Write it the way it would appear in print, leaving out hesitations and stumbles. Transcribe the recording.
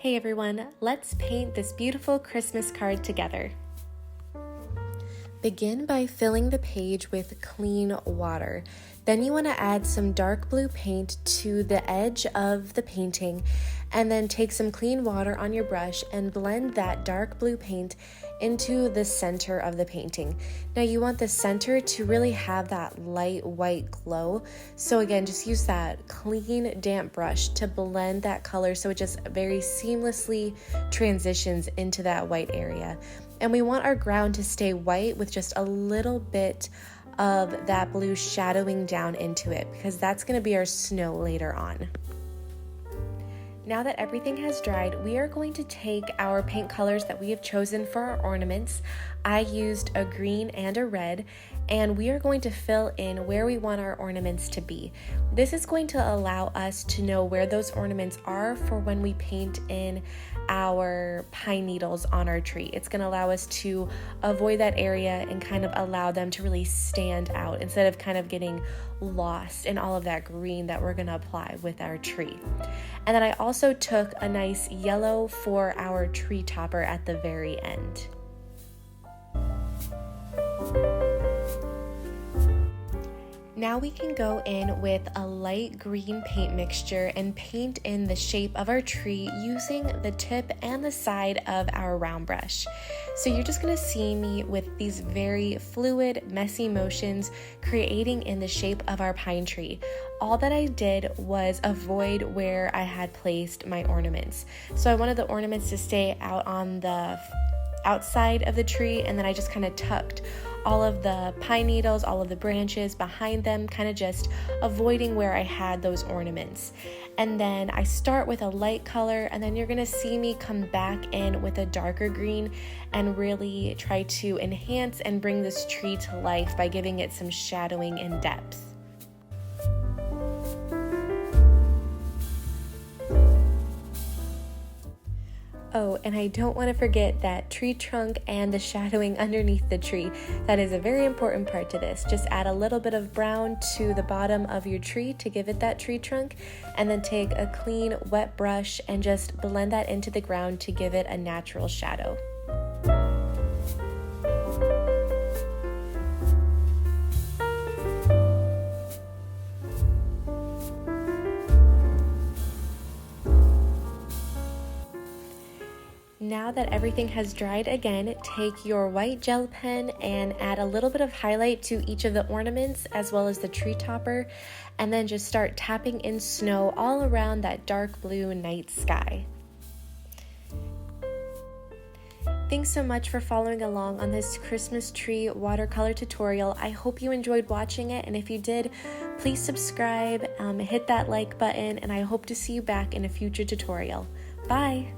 Hey everyone, let's paint this beautiful Christmas card together. Begin by filling the page with clean water. Then you want to add some dark blue paint to the edge of the painting, and then take some clean water on your brush and blend that dark blue paint into the center of the painting. Now you want the center to really have that light white glow. So again, just use that clean damp brush to blend that color so it just very seamlessly transitions into that white area. And we want our ground to stay white with just a little bit of that blue shadowing down into it, because that's going to be our snow later on. Now that everything has dried, we are going to take our paint colors that we have chosen for our ornaments. I used a green and a red, and we are going to fill in where we want our ornaments to be. This is going to allow us to know where those ornaments are for when we paint in our pine needles on our tree. It's going to allow us to avoid that area and kind of allow them to really stand out instead of kind of getting lost in all of that green that we're going to apply with our tree. And then I also took a nice yellow for our tree topper at the very end. Now we can go in with a light green paint mixture and paint in the shape of our tree using the tip and the side of our round brush. So you're just going to see me with these very fluid, messy motions creating in the shape of our pine tree. All that I did was avoid where I had placed my ornaments. So I wanted the ornaments to stay out on the outside of the tree, and then I just kind of tucked all of the pine needles, all of the branches behind them, kind of just avoiding where I had those ornaments. And then I start with a light color, and then you're gonna see me come back in with a darker green and really try to enhance and bring this tree to life by giving it some shadowing and depth. Oh, and I don't want to forget that tree trunk and the shadowing underneath the tree. That is a very important part to this. Just add a little bit of brown to the bottom of your tree to give it that tree trunk, and then take a clean wet brush and just blend that into the ground to give it a natural shadow. Now that everything has dried, again, take your white gel pen and add a little bit of highlight to each of the ornaments as well as the tree topper, and then just start tapping in snow all around that dark blue night sky. Thanks so much for following along on this Christmas tree watercolor tutorial. I hope you enjoyed watching it, and if you did, please subscribe, hit that like button, and I hope to see you back in a future tutorial. Bye!